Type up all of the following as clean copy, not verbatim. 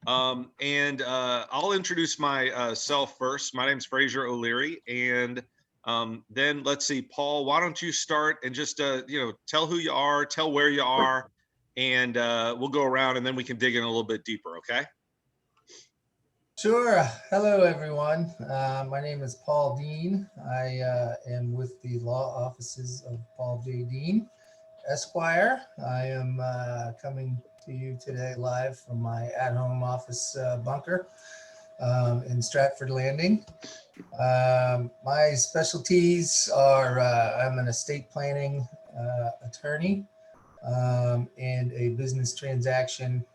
And I'll introduce myself first. My name's Fraser O'Leary, and then let's see, Paul, why don't you start and just tell who you are, tell where you are, and we'll go around and then we can dig in a little bit deeper. Okay. Sure. Hello, everyone. My name is Paul Dean. I am with the law offices of Paul J. Dean, Esquire. I am coming to you today live from my at-home office bunker in Stratford Landing. My specialties are I'm an estate planning attorney and a business transaction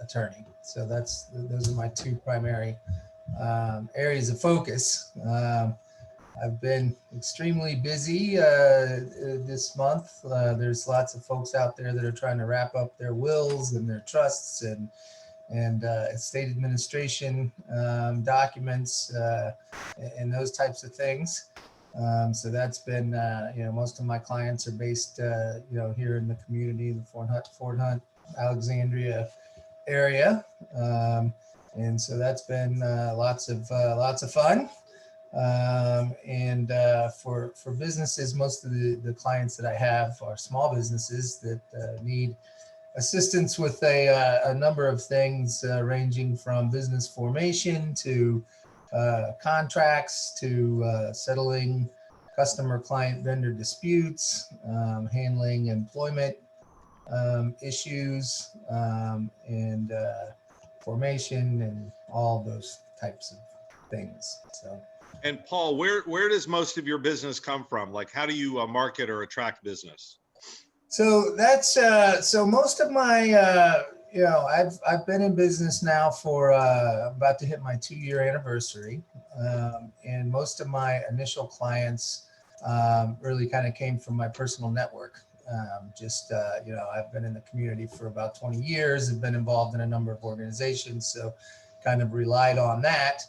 attorney. So those are my two primary areas of focus. I've been extremely busy this month. There's lots of folks out there that are trying to wrap up their wills and their trusts and estate administration documents and those types of things. So that's been, most of my clients are based, here in the community, the Fort Hunt, Alexandria area. And so that's been lots of fun. For businesses, most of the clients that I have are small businesses that need assistance with a number of things ranging from business formation to contracts to settling customer client vendor disputes, handling employment issues, and formation and all those types of things. So. And Paul, where does most of your business come from? Like, how do you market or attract business? So that's so most of my I've been in business now for about to hit my 2-year anniversary, and most of my initial clients really kind of came from my personal network. I've been in the community for about 20 years. I've been involved in a number of organizations, so kind of relied on that.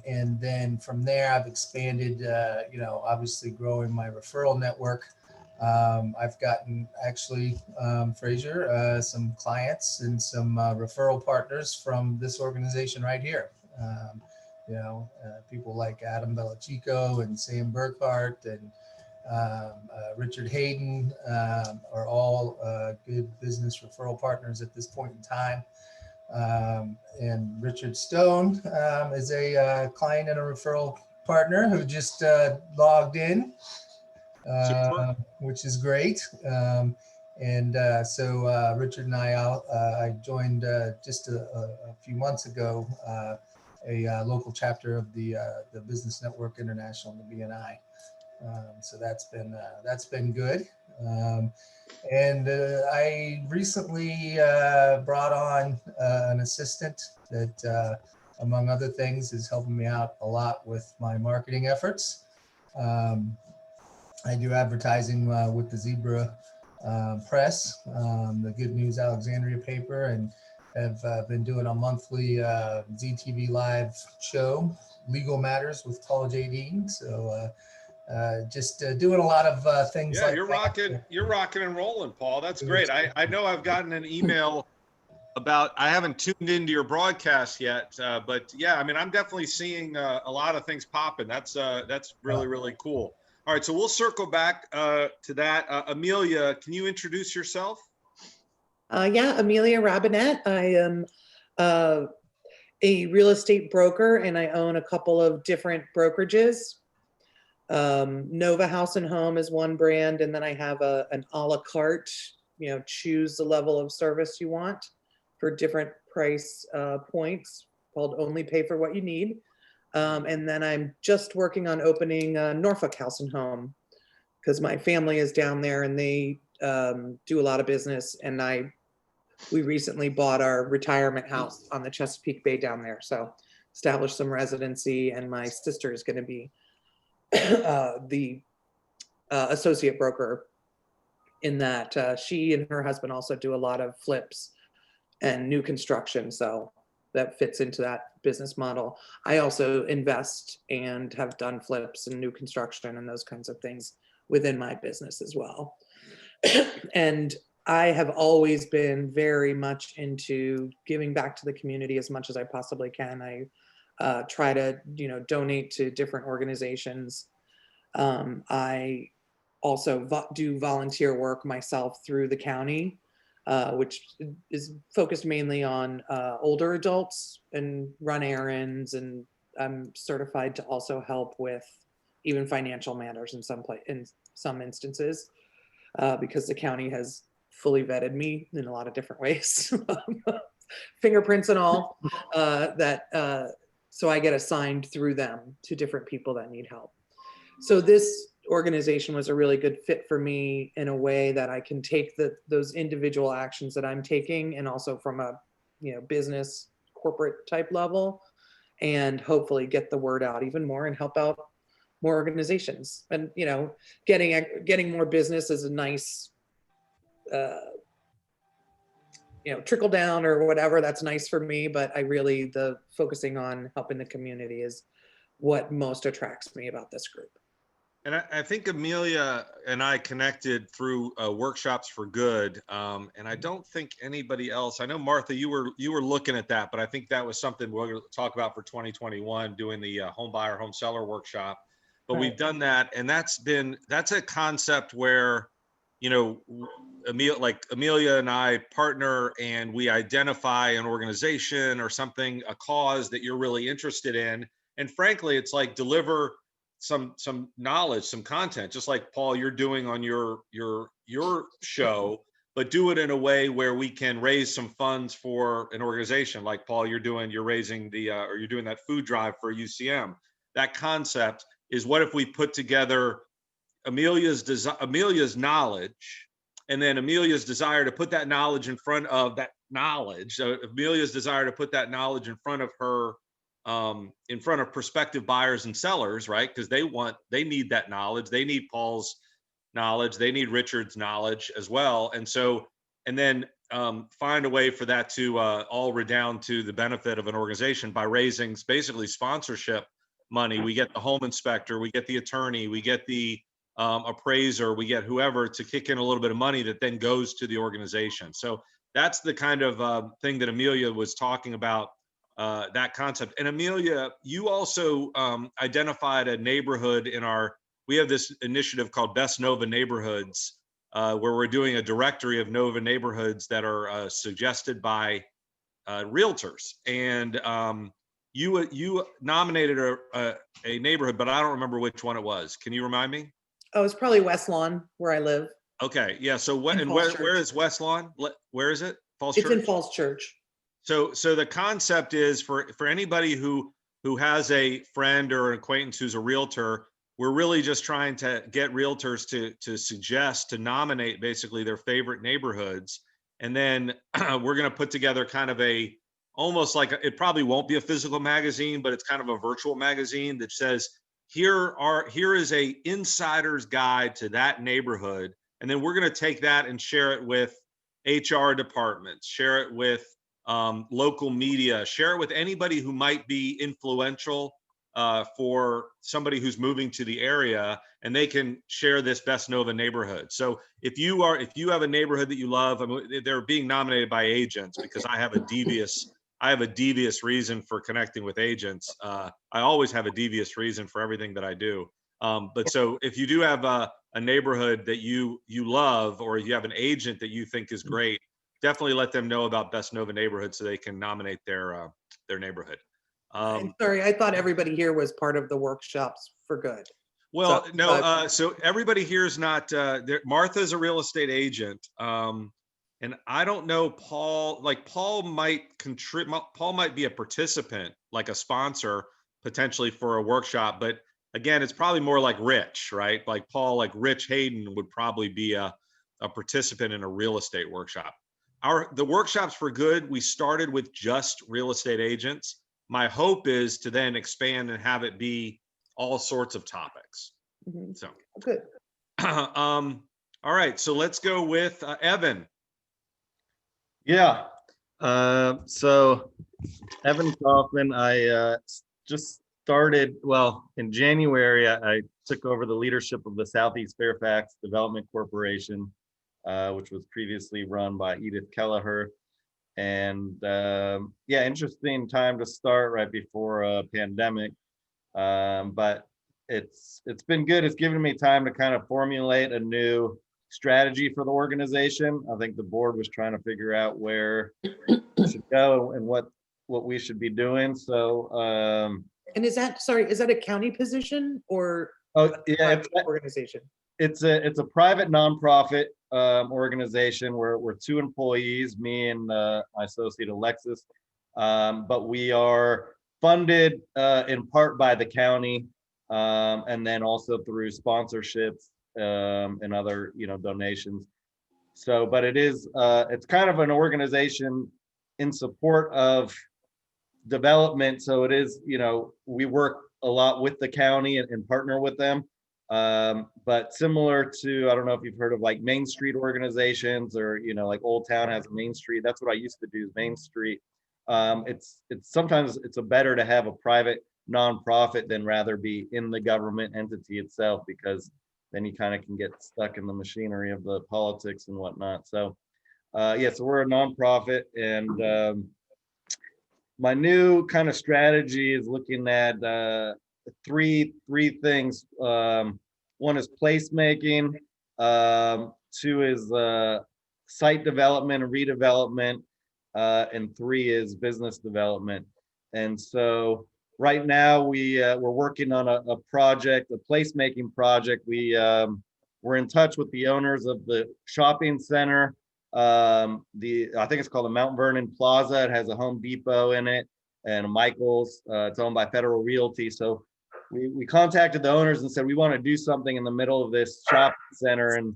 And then from there, I've expanded, obviously growing my referral network. I've gotten actually, Fraser, some clients and some referral partners from this organization right here. People like Adam Bellachico and Sam Burkhart and Richard Hayden are all good business referral partners at this point in time. And Richard Stone is a client and a referral partner who just logged in. Which is great. So Richard and I joined just a few months ago a local chapter of the Business Network International, the BNI. So that's been good. And I recently brought on an assistant that, among other things, is helping me out a lot with my marketing efforts. I do advertising with the Zebra Press, the Good News Alexandria paper, and have been doing a monthly ZTV live show, Legal Matters with Paul J. Dean. So just doing a lot of things. Yeah, like you're rocking and rolling, Paul. That's great. I know I've gotten an email about, I haven't tuned into your broadcast yet, but yeah, I mean, I'm definitely seeing a lot of things popping. That's really, really cool. All right, so we'll circle back to that. Amelia, can you introduce yourself? Yeah, Amelia Robinette. I am a real estate broker, and I own a couple of different brokerages. Nova House and Home is one brand, and then I have an a la carte, choose the level of service you want for different price points, called Only Pay for What You Need. And then I'm just working on opening Norfolk House and Home because my family is down there and they do a lot of business. And we recently bought our retirement house on the Chesapeake Bay down there. So established some residency, and my sister is going to be the associate broker in that. She and her husband also do a lot of flips and new construction. So that fits into that business model. I also invest and have done flips and new construction and those kinds of things within my business as well. And I have always been very much into giving back to the community as much as I possibly can. I try to, donate to different organizations. I also do volunteer work myself through the county, which is focused mainly on older adults and run errands. And I'm certified to also help with even financial matters in some instances, because the county has fully vetted me in a lot of different ways, fingerprints and all, so I get assigned through them to different people that need help. So this organization was a really good fit for me in a way that I can take those individual actions that I'm taking, and also from a business corporate type level, and hopefully get the word out even more and help out more organizations. And getting more business is a nice trickle down or whatever. That's nice for me, but the focusing on helping the community is what most attracts me about this group. And I think Amelia and I connected through Workshops for Good, and I don't think anybody else. I know Martha, you were looking at that, but I think that was something we're going to talk about for 2021, doing the home buyer, home seller workshop. But we've done that, and that's a concept where, Amelia and I partner, and we identify an organization or something, a cause that you're really interested in, and frankly, it's like deliver some knowledge, some content, just like Paul, you're doing on your show, but do it in a way where we can raise some funds for an organization. Like Paul, you're doing that food drive for UCM. That concept is, what if we put together Amelia's knowledge, and then Amelia's desire to put that knowledge in front of that knowledge. So Amelia's desire to put that knowledge in front of her, in front of prospective buyers and sellers, right? Because they need that knowledge. They need Paul's knowledge. They need Richard's knowledge as well. And then find a way for that to all redound to the benefit of an organization by raising basically sponsorship money. We get the home inspector, we get the attorney, we get the appraiser, we get whoever to kick in a little bit of money that then goes to the organization. So that's the kind of thing that Amelia was talking about, that concept. And Amelia, you also identified a neighborhood we have this initiative called Best Nova Neighborhoods, where we're doing a directory of Nova neighborhoods that are suggested by realtors. And you nominated a neighborhood, but I don't remember which one it was. Can you remind me? Oh, it's probably West Lawn, where I live. Okay, yeah. So where is West Lawn? Where is it? Falls It's Church? in Falls Church. So the concept is for anybody who has a friend or an acquaintance who's a realtor, we're really just trying to get realtors to nominate basically their favorite neighborhoods. And then we're going to put together kind of almost like it probably won't be a physical magazine, but it's kind of a virtual magazine that says, here is a insider's guide to that neighborhood. And then we're going to take that and share it with HR departments, share it with local media, share it with anybody who might be influential for somebody who's moving to the area, and they can share this Best Nova neighborhood. So if you have a neighborhood that you love, I mean, they're being nominated by agents because I have a devious reason for connecting with agents. I always have a devious reason for everything that I do. But so if you do have a neighborhood that you love, or you have an agent that you think is great, definitely let them know about Best Nova Neighborhood so they can nominate their neighborhood. I'm sorry, I thought everybody here was part of the Workshops for Good. Well, no, so everybody here is not, Martha's a real estate agent. And I don't know, Paul might be a participant, like a sponsor potentially for a workshop, but again, it's probably more like Rich, right? Like Paul, like Rich Hayden would probably be a participant in a real estate workshop. The Workshops for Good, we started with just real estate agents. My hope is to then expand and have it be all sorts of topics. Mm-hmm. So good. All right, so let's go with Evan. Yeah. So Evan Kaufman, I just started, in January, I took over the leadership of the Southeast Fairfax Development Corporation. which was previously run by Edith Kelleher. And yeah, interesting time to start right before a pandemic. But it's been good. It's given me time to kind of formulate a new strategy for the organization. I think the board was trying to figure out where we should go and what we should be doing. So And is that, sorry, is that a county position or oh yeah, private organization? it's a private nonprofit organization. We're 2 employees, me and my associate Alexis, but we are funded in part by the county, and then also through sponsorships and other donations. So, but it's kind of an organization in support of development. So it is, we work a lot with the county and partner with them. But similar to, I don't know if you've heard of like Main Street organizations or, like Old Town has a Main Street. That's what I used to do, is Main Street. It's sometimes it's better to have a private nonprofit than rather be in the government entity itself, because then you kind of can get stuck in the machinery of the politics and whatnot. So yeah, so we're a nonprofit, and my new kind of strategy is looking at three things. One is placemaking, 2 is site development and redevelopment, and 3 is business development. And so right now we're working on a project, a placemaking project. We're in touch with the owners of the shopping center. I think it's called the Mount Vernon Plaza. It has a Home Depot in it and a Michael's. It's owned by Federal Realty. So we contacted the owners and said, we want to do something in the middle of this shopping center, and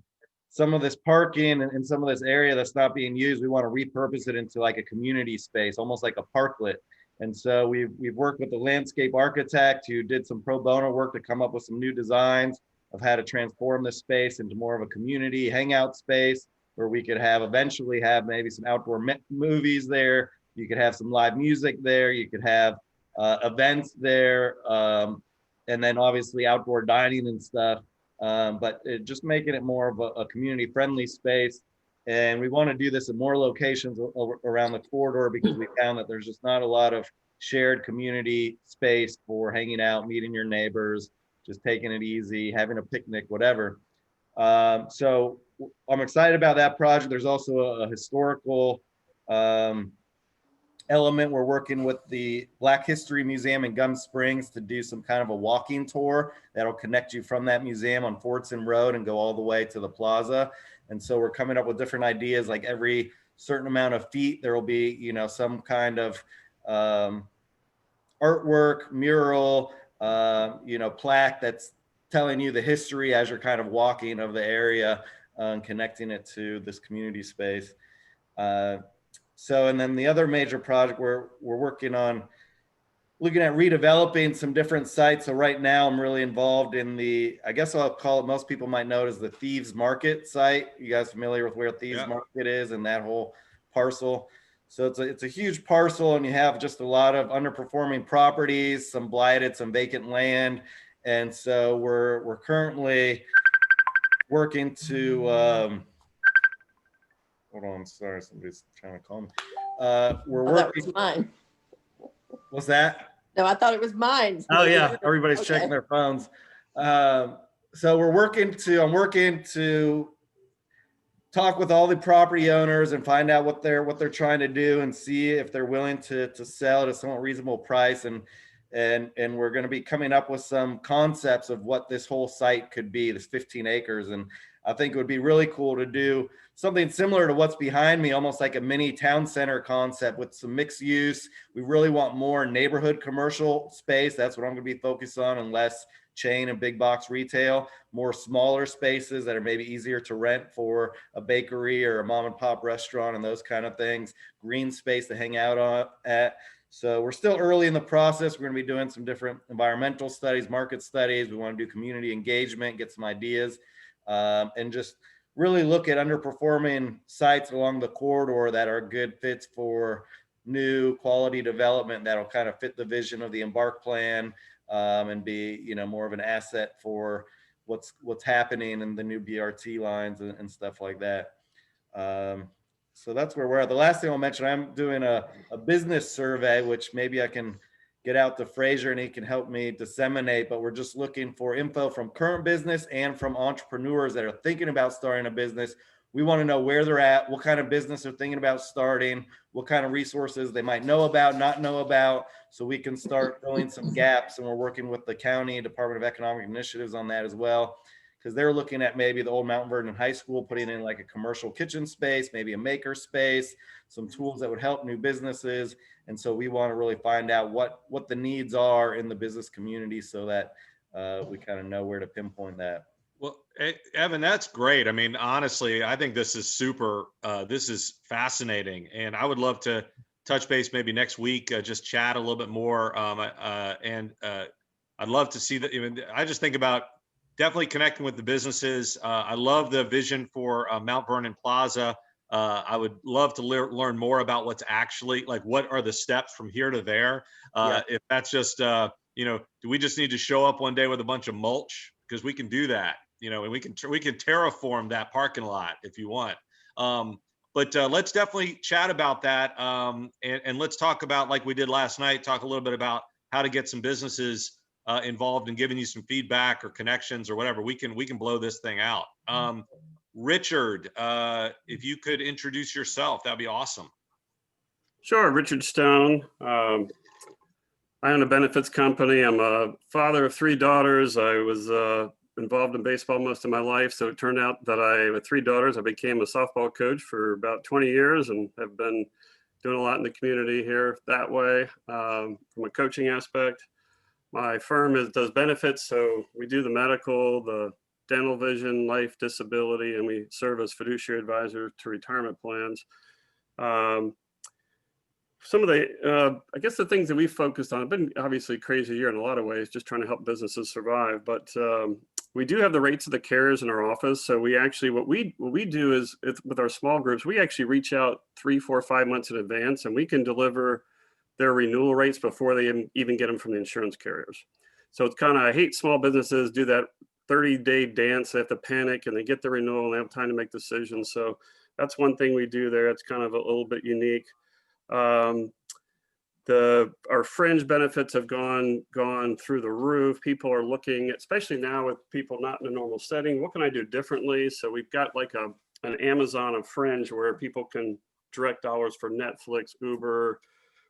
some of this parking and some of this area that's not being used, we want to repurpose it into like a community space, almost like a parklet. And so we've worked with the landscape architect who did some pro bono work to come up with some new designs of how to transform this space into more of a community hangout space, where we could eventually have maybe some outdoor movies there. You could have some live music there. You could have events there. And then obviously outdoor dining and stuff. But just making it more of a community friendly space. And we want to do this in more locations around the corridor, because we found that there's just not a lot of shared community space for hanging out, meeting your neighbors, just taking it easy, having a picnic, whatever. So I'm excited about that project. There's also a historical element. We're working with the Black History Museum in Gum Springs to do some kind of a walking tour that'll connect you from that museum on Fordson Road and go all the way to the plaza. And so we're coming up with different ideas, like every certain amount of feet, there will be, some kind of artwork, mural, plaque that's telling you the history as you're kind of walking of the area and connecting it to this community space. So, and then the other major project we're working on, looking at redeveloping some different sites. So right now I'm really involved in I guess I'll call it, most people might know it as the Thieves Market site. You guys familiar with where Thieves Market is and that whole parcel? So it's a huge parcel, and you have just a lot of underperforming properties, some blighted, some vacant land. And so we're currently working to, hold on, sorry, somebody's trying to call me. We're working. That was mine. What's that? No, I thought it was mine. Oh yeah, everybody's Okay. checking their phones. So I'm working to talk with all the property owners and find out what they're trying to do, and see if they're willing to sell at a somewhat reasonable price. And we're going to be coming up with some concepts of what this whole site could be, this 15 acres. And I think it would be really cool to do something similar to what's behind me, almost like a mini town center concept with some mixed use. We really want more neighborhood commercial space. That's what I'm going to be focused on, and less chain and big box retail, more smaller spaces that are maybe easier to rent for a bakery or a mom and pop restaurant and those kind of things, green space to hang out at. So we're still early in the process. We're going to be doing some different environmental studies, market studies. We want to do community engagement, get some ideas, and just really look at underperforming sites along the corridor that are good fits for new quality development that'll kind of fit the vision of the Embark plan, and be, more of an asset for what's happening in the new BRT lines and stuff like that. So that's where we're at. The last thing I'll mention, I'm doing a business survey, which maybe I can get out to Fraser and he can help me disseminate, but we're just looking for info from current business and from entrepreneurs that are thinking about starting a business. We want to know where they're at, what kind of business they're thinking about starting, what kind of resources they might know about, not know about, so we can start filling some gaps. And we're working with the county Department of Economic Initiatives on that as well, because they're looking at maybe the old Mount Vernon High School, putting in like a commercial kitchen space, maybe a maker space, some tools that would help new businesses. And so we want to really find out what the needs are in the business community so that we kind of know where to pinpoint that. Well, Evan, that's great. I mean, honestly, I think this is super, this is fascinating. And I would love to touch base maybe next week, just chat a little bit more. And I'd love to see that. Even I just think about definitely connecting with the businesses. I love the vision for Mount Vernon Plaza. I would love to learn more about what's actually like, what are the steps from here to there? If that's just, do we just need to show up one day with a bunch of mulch? Because we can do that, and we can terraform that parking lot if you want. But let's definitely chat about that. And let's talk about, like we did last night, talk a little bit about how to get some businesses involved in giving you some feedback or connections or whatever. We can blow this thing out. Richard, if you could introduce yourself, that'd be awesome. Sure, Richard Stone. I own a benefits company. I'm a father of 3 daughters. I was involved in baseball most of my life. So it turned out that with 3 daughters, I became a softball coach for about 20 years and have been doing a lot in the community here that way from a coaching aspect. My firm does benefits. So we do the medical, the dental, vision, life, disability, and we serve as fiduciary advisor to retirement plans. Some of the, I guess the things that we focused on have been obviously a crazy year in a lot of ways, just trying to help businesses survive. But we do have the rates of the carriers in our office. So we actually, what we do is with our small groups, we actually reach out 3, 4, 5 months in advance, and we can deliver their renewal rates before they even get them from the insurance carriers. So it's kind of, I hate small businesses do that 30-day dance. They have to panic and they get the renewal and they have time to make decisions. So that's one thing we do there. It's kind of a little bit unique. Our fringe benefits have gone through the roof. People are looking, especially now with people not in a normal setting, what can I do differently? So we've got like an Amazon of fringe where people can direct dollars for Netflix, Uber,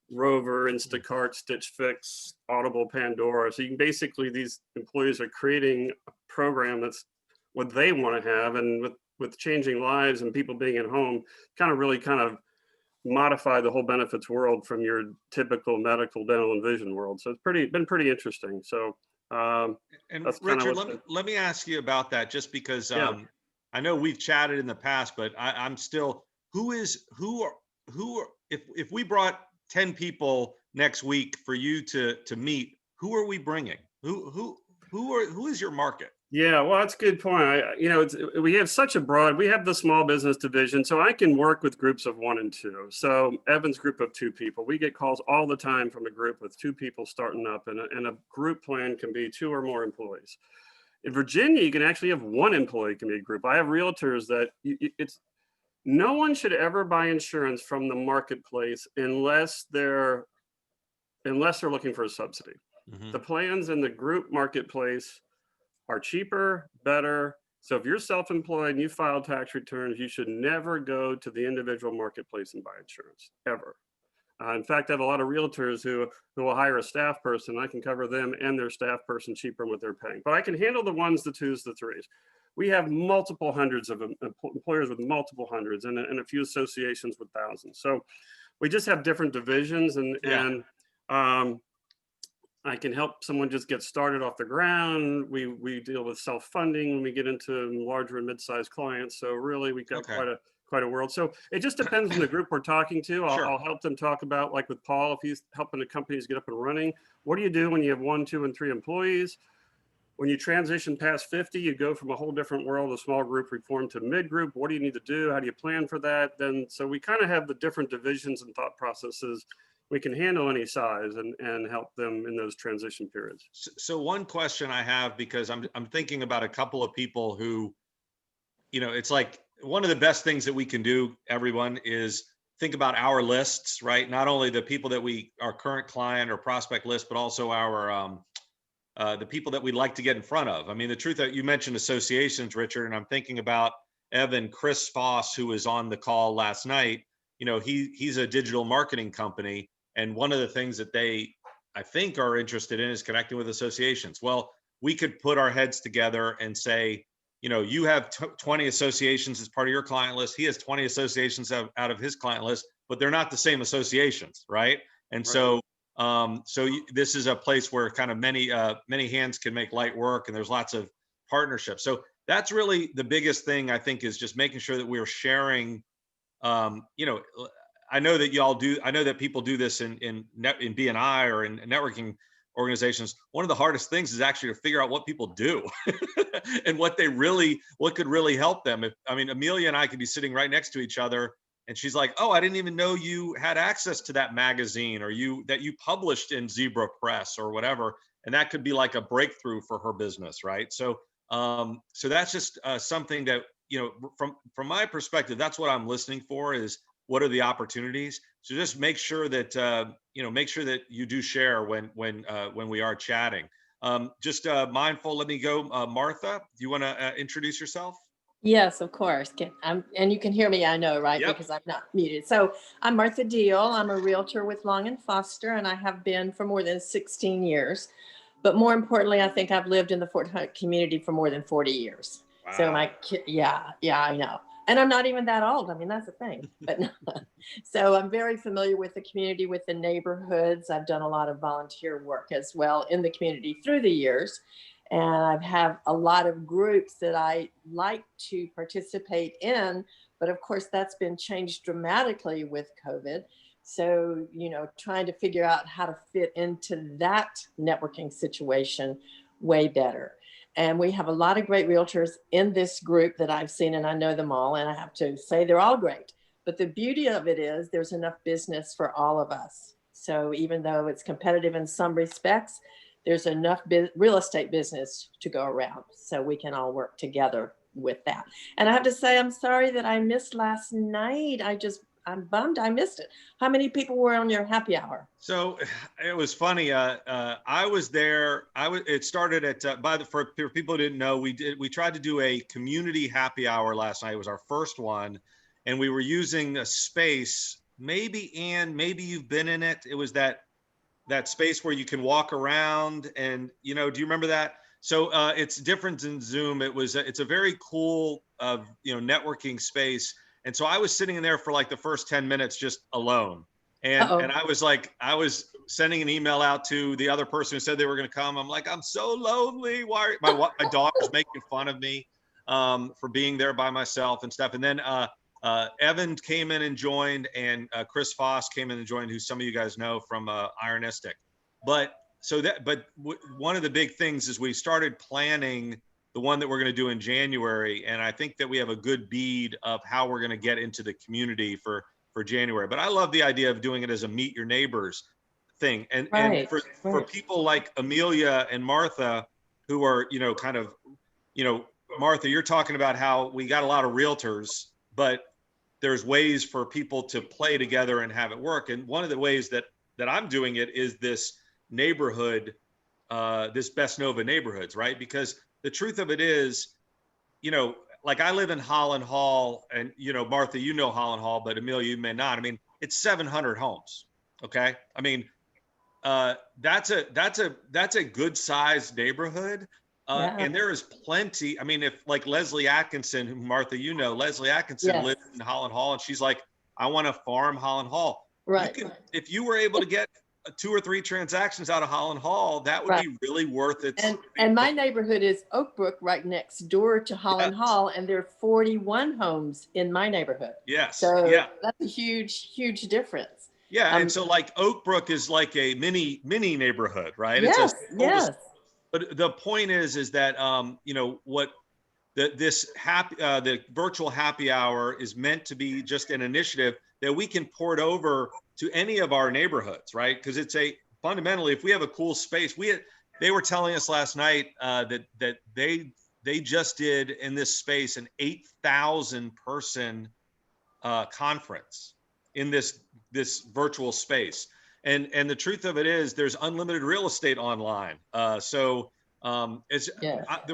Rover, Instacart, Stitch Fix, Audible, Pandora. So you can basically, these employees are creating a program that's what they want to have. And with changing lives and people being at home, kind of modify the whole benefits world from your typical medical, dental, and vision world. So it's been pretty interesting. So and Richard, let me ask you about that, just because I know we've chatted in the past, but I'm still, if we brought 10 people next week for you to meet, who are we bringing? Who is your market? Yeah, well, that's a good point. We have such a broad, we have the small business division, so I can work with groups of 1 and 2. So Evan's group of 2 people, we get calls all the time from a group with 2 people starting up, and a group plan can be 2 or more employees. In Virginia, you can actually have 1 employee can be a group. I have realtors that no one should ever buy insurance from the marketplace unless they're looking for a subsidy. Mm-hmm. The plans in the group marketplace are cheaper, better. So if you're self-employed and you file tax returns, you should never go to the individual marketplace and buy insurance, ever. In fact, I have a lot of realtors who will hire a staff person. I can cover them and their staff person cheaper than what they're paying. But I can handle the 1s, the 2s, the 3s. We have multiple hundreds of employers with multiple hundreds and a few associations with thousands. So we just have different divisions and I can help someone just get started off the ground. We deal with self-funding when we get into larger and mid-sized clients. So really we've got quite a world. So it just depends on the group we're talking to. I'll help them talk about, like with Paul, if he's helping the companies get up and running, what do you do when you have 1, 2, and 3 employees? When you transition past 50, you go from a whole different world, a small group reform to mid-group. What do you need to do? How do you plan for that? So we kind of have the different divisions and thought processes. We can handle any size and help them in those transition periods. So one question I have, because I'm thinking about a couple of people who, it's like one of the best things that we can do, everyone, is think about our lists, right? Not only the people that our current client or prospect list, but also our the people that we'd like to get in front of. I mean, the truth that you mentioned associations, Richard, and I'm thinking about Chris Foss, who was on the call last night. You know, he's a digital marketing company, and one of the things that they, I think, are interested in is connecting with associations. Well, we could put our heads together and say, you know, you have 20 associations as part of your client list. He has 20 associations out of his client list, but they're not the same associations, right? And Right. so this is a place where kind of many hands can make light work, and there's lots of partnerships. So that's really the biggest thing, I think, is just making sure that we're sharing. You know, I know that y'all do. I know that people do this in BNI or in networking organizations. One of the hardest things is actually to figure out what people do and what could really help them. I mean, Amelia and I could be sitting right next to each other, and she's like, "Oh, I didn't even know you had access to that magazine, or that you published in Zebra Press or whatever." And that could be like a breakthrough for her business, right? So, so that's just something that, you know, from my perspective, that's what I'm listening for, is what are the opportunities. So just make sure that make sure that you do share when we are chatting. Just mindful. Let me go, Martha. Do you want to introduce yourself? Yes, of course. And you can hear me, I know, right? Yep. Because I'm not muted. So I'm Martha Deal. I'm a realtor with Long and Foster, and I have been for more than 16 years. But more importantly, I think I've lived in the Fort Hunt community for more than 40 years. So Wow. yeah, I know. And I'm not even that old. I mean, that's the thing. But so I'm very familiar with the community, with the neighborhoods. I've done a lot of volunteer work as well in the community through the years. And I have a lot of groups that I like to participate in. But of course, that's been changed dramatically with COVID. So, you know, trying to figure out how to fit into that networking situation way better. And we have a lot of great realtors in this group that I've seen, and I know them all. And I have to say they're all great. But the beauty of it is there's enough business for all of us. So even though it's competitive in some respects, there's enough real estate business to go around. So we can all work together with that. And I have to say, I'm sorry that I missed last night. I'm bummed I missed it. How many people were on your happy hour? So it was funny. I was there. It started at for people who didn't know, we tried to do a community happy hour last night. It was our first one, and we were using a space. Maybe, Ann, maybe you've been in it. It was that space where you can walk around, and do you remember that? So it's different than Zoom. It's a very cool networking space. And so I was sitting in there for like the first 10 minutes just alone. And I was sending an email out to the other person who said they were going to come. I'm like, I'm so lonely. Why? My daughter's making fun of me for being there by myself and stuff. And then Evan came in and joined, and Chris Foss came in and joined, who some of you guys know from Ironistic. But one of the big things is we started planning the one that we're going to do in January. And I think that we have a good bead of how we're going to get into the community for January. But I love the idea of doing it as a meet your neighbors thing. And for people like Amelia and Martha, who are, Martha, you're talking about how we got a lot of realtors, but there's ways for people to play together and have it work. And one of the ways that I'm doing it is this neighborhood, this Best Nova neighborhoods, right? Because the truth of it is, like I live in Holland Hall, and Martha, Holland Hall, but Amelia, you may not. I mean, it's 700 homes. Okay, I mean, that's a good sized neighborhood, and there is plenty. I mean, if like Leslie Atkinson, who Martha, Leslie Atkinson lives in Holland Hall, and she's like, I want to farm Holland Hall. Right. If you were able to get 2 or 3 transactions out of Holland Hall, that would be really worth it. And my neighborhood is Oak Brook, right next door to Holland Hall, and there are 41 homes in my neighborhood. Yes. So that's a huge difference. Yeah, and so like Oak Brook is like a mini neighborhood, right? Yes, yes. But the point is that what the virtual happy hour is meant to be just an initiative that we can port over to any of our neighborhoods, right? Because it's fundamentally, if we have a cool space, they were telling us last night that they just did in this space an 8,000 person conference in this virtual space. And the truth of it is there's unlimited real estate online. The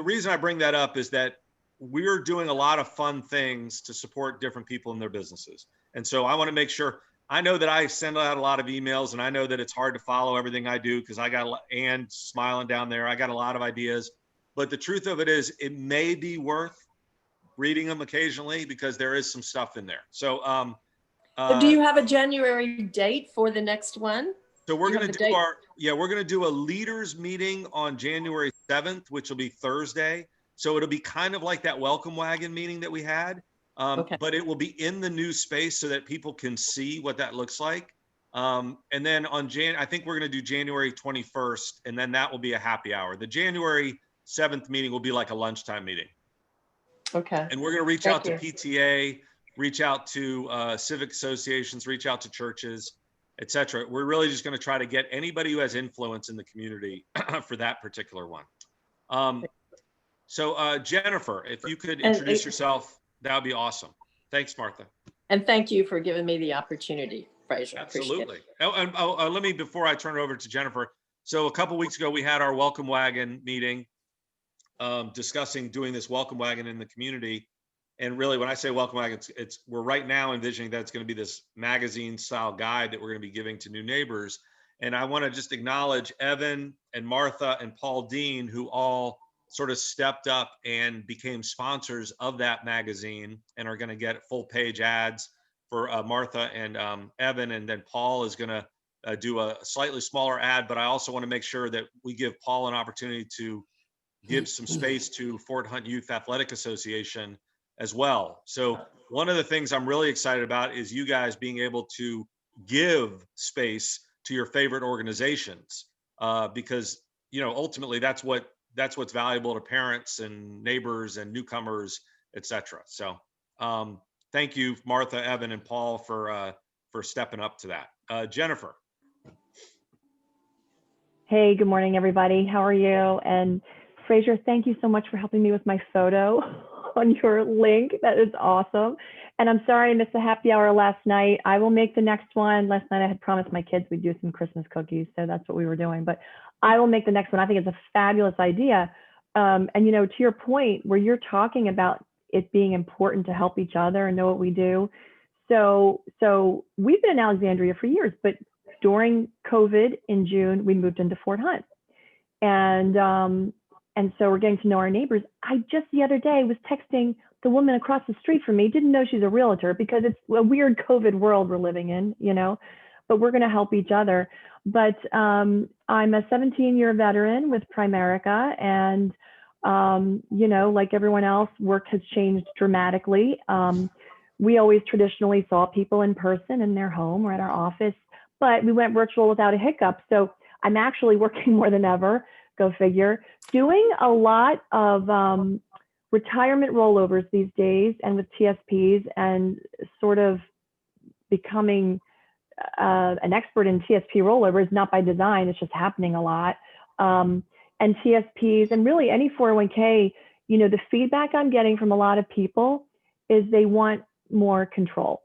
reason I bring that up is that we're doing a lot of fun things to support different people in their businesses. And so I want to make sure, I know that I send out a lot of emails, and I know that it's hard to follow everything I do because I got Ann smiling down there. I got a lot of ideas, but the truth of it is it may be worth reading them occasionally because there is some stuff in there. So, do you have a January date for the next one? so we're going to do date? we're going to do a leaders meeting on January 7th, which will be Thursday. So it'll be kind of like that welcome wagon meeting that we had. Okay. But it will be in the new space so that people can see what that looks like. And then on I think we're going to do January 21st, and then that will be a happy hour. The January 7th meeting will be like a lunchtime meeting. Okay. And we're going to reach out to PTA, reach out to civic associations, reach out to churches, et cetera. We're really just going to try to get anybody who has influence in the community for that particular one. So Jennifer, if you could introduce yourself, that would be awesome. Thanks, Martha. And thank you for giving me the opportunity, Fraser. Absolutely. Let me, before I turn it over to Jennifer. So a couple weeks ago, we had our welcome wagon meeting discussing doing this welcome wagon in the community. And really, when I say welcome wagon, we're right now envisioning that it's going to be this magazine style guide that we're going to be giving to new neighbors. And I want to just acknowledge Evan and Martha and Paul Dean, who all sort of stepped up and became sponsors of that magazine and are going to get full page ads for Martha and Evan. And then Paul is going to do a slightly smaller ad, but I also want to make sure that we give Paul an opportunity to give some space to Fort Hunt Youth Athletic Association as well. So one of the things I'm really excited about is you guys being able to give space to your favorite organizations because, ultimately that's what's valuable to parents and neighbors and newcomers, et cetera. So thank you, Martha, Evan, and Paul for stepping up to that. Jennifer. Hey, good morning, everybody. How are you? And Fraser, thank you so much for helping me with my photo on your link. That is awesome. And I'm sorry I missed the happy hour last night. I will make the next one. Last night I had promised my kids we'd do some Christmas cookies, so that's what we were doing. But I will make the next one. I think it's a fabulous idea. And to your point, where you're talking about it being important to help each other and know what we do. So we've been in Alexandria for years, but during COVID in June, we moved into Fort Hunt. And so we're getting to know our neighbors. I just the other day was texting the woman across the street from me, didn't know she's a realtor because it's a weird COVID world we're living in, but we're going to help each other. But I'm a 17-year veteran with Primerica, and like everyone else, work has changed dramatically. We always traditionally saw people in person in their home or at our office, but we went virtual without a hiccup. So I'm actually working more than ever, go figure, doing a lot of retirement rollovers these days and with TSPs, and sort of becoming an expert in TSP rollovers, not by design, it's just happening a lot. And TSPs and really any 401k, the feedback I'm getting from a lot of people is they want more control.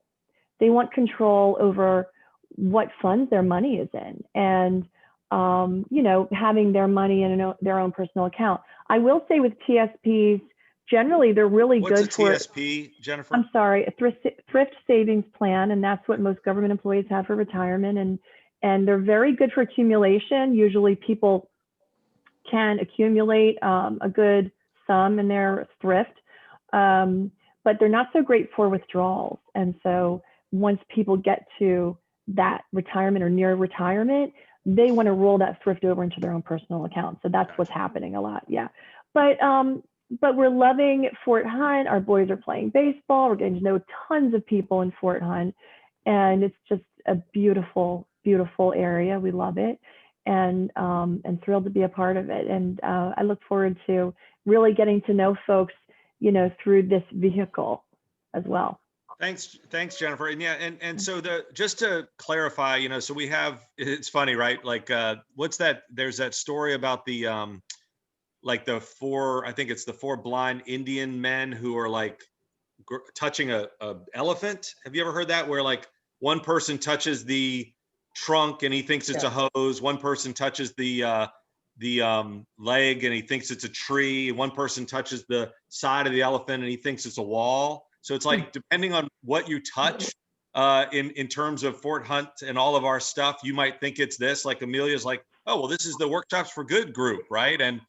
They want control over what funds their money is in, and having their money in their own personal account. I will say with TSPs, generally they're really What's good for— What's a TSP, Jennifer? I'm sorry, a thrift savings plan, and that's what most government employees have for retirement, and they're very good for accumulation. Usually people can accumulate a good sum in their thrift, but they're not so great for withdrawals. And so once people get to that retirement or near retirement, they want to roll that thrift over into their own personal account. So that's what's happening a lot. Yeah. But we're loving Fort Hunt. Our boys are playing baseball. We're getting to know tons of people in Fort Hunt, and it's just a beautiful, beautiful area. We love it, and thrilled to be a part of it. And I look forward to really getting to know folks, through this vehicle as well. Thanks, Jennifer. And yeah, and so just to clarify, so we have, it's funny, right? Like, what's that? There's that story about the like the four, I think it's the four blind Indian men who are like touching a elephant. Have you ever heard that? Where like one person touches the trunk and he thinks it's a hose. One person touches the leg and he thinks it's a tree. One person touches the side of the elephant and he thinks it's a wall. So it's like, depending on what you touch, in terms of Fort Hunt and all of our stuff, you might think it's this. Like Amelia's like, oh, well, this is the Workshops for Good group, right? And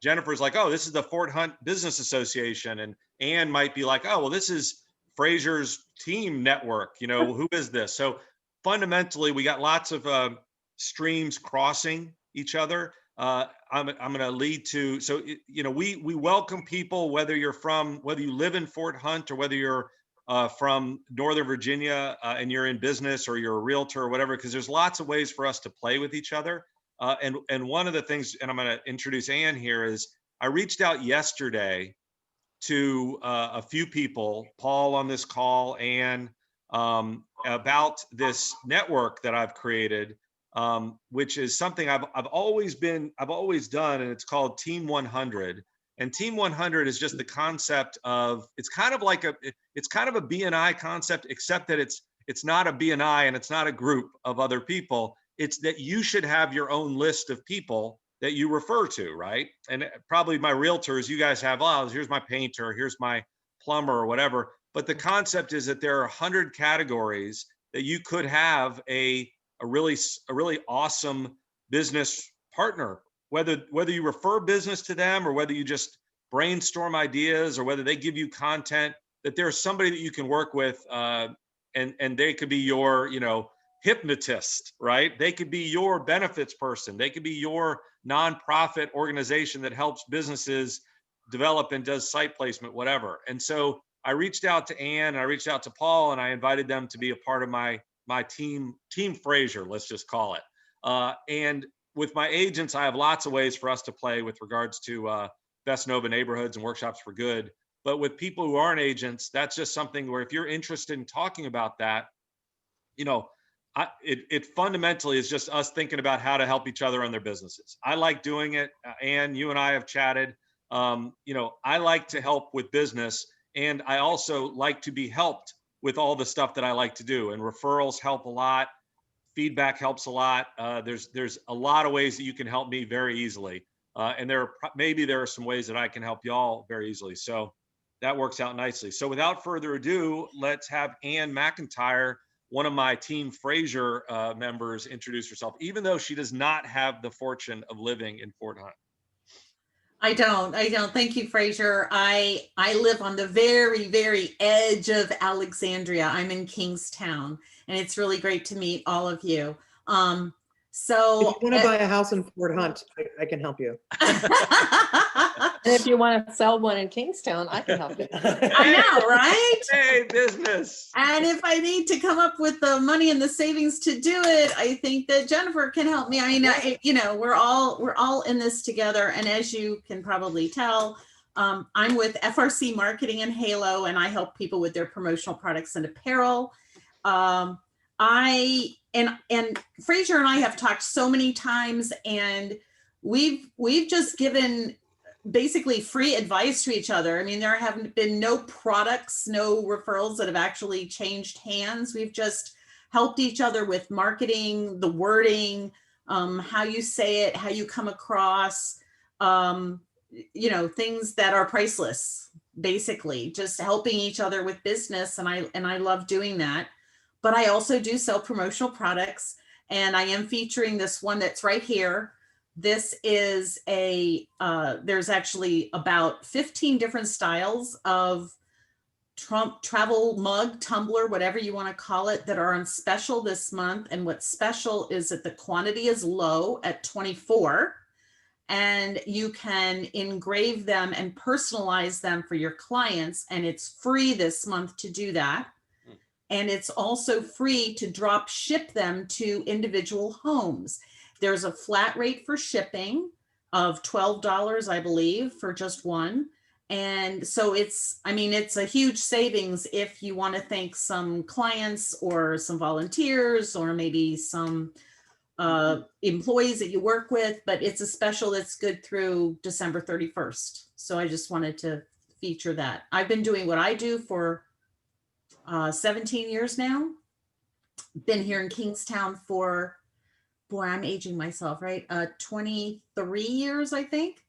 Jennifer's like, oh, this is the Fort Hunt Business Association. And Ann might be like, oh, well, this is Fraser's team network. You know, who is this? So fundamentally, we got lots of streams crossing each other. I'm going to lead to, so, you know, we welcome people, whether you live in Fort Hunt or whether you're from Northern Virginia and you're in business or you're a realtor or whatever, because there's lots of ways for us to play with each other. And one of the things, and I'm going to introduce Ann here, is I reached out yesterday to a few people, Paul on this call, Ann, about this network that I've created, which is something I've always done, and it's called Team 100. And Team 100 is just the concept of, it's kind of a BNI concept, except that it's not a BNI and it's not a group of other people. It's that you should have your own list of people that you refer to, right? And probably my realtors, you guys have, oh, here's my painter, here's my plumber or whatever. But the concept is that there are 100 categories that you could have a really awesome business partner, whether you refer business to them or whether you just brainstorm ideas or whether they give you content, that there's somebody that you can work with, and they could be your, you know, hypnotist, right? They could be your benefits person. They could be your nonprofit organization that helps businesses develop and does site placement, whatever. And so I reached out to Ann, and I reached out to Paul, and I invited them to be a part of my team Fraser, let's just call it. And with my agents, I have lots of ways for us to play with regards to Best Nova neighborhoods and Workshops for Good. But with people who aren't agents, that's just something where if you're interested in talking about that, you know, it fundamentally is just us thinking about how to help each other on their businesses. I like doing it. Ann, you and I have chatted. You know, I like to help with business, and I also like to be helped with all the stuff that I like to do. And referrals help a lot. Feedback helps a lot. There's a lot of ways that you can help me very easily. And maybe there are some ways that I can help y'all very easily. So that works out nicely. So without further ado, let's have Ann McIntyre, one of my Team Fraser members, introduce herself, even though she does not have the fortune of living in Fort Hunt. I don't. Thank you, Fraser. I live on the very, very edge of Alexandria. I'm in Kingstown, and it's really great to meet all of you. So if you want to buy a house in Fort Hunt, I can help you. And if you want to sell one in Kingstown, I can help you. I know, right? Hey, business. And if I need to come up with the money and the savings to do it, I think that Jennifer can help me. I mean, you know, we're all in this together. And as you can probably tell, I'm with FRC Marketing and Halo, and I help people with their promotional products and apparel. And Fraser and I have talked so many times, and we've just given basically free advice to each other. I mean, there haven't been no products, no referrals that have actually changed hands. We've just helped each other with marketing, the wording, how you say it, how you come across, you know, things that are priceless, basically just helping each other with business. And I love doing that. But I also do sell promotional products, and I am featuring this one that's right here. This is there's actually about 15 different styles of travel mug, tumbler, whatever you want to call it, that are on special this month. And what's special is that the quantity is low at 24, and you can engrave them and personalize them for your clients. And it's free this month to do that. And it's also free to drop ship them to individual homes. There's a flat rate for shipping of $12, I believe, for just one. And so it's a huge savings if you want to thank some clients or some volunteers or maybe some employees that you work with, but it's a special that's good through December 31st. So I just wanted to feature that. I've been doing what I do for 17 years now. Been here in Kingstown for, boy, I'm aging myself, right? 23 years, I think.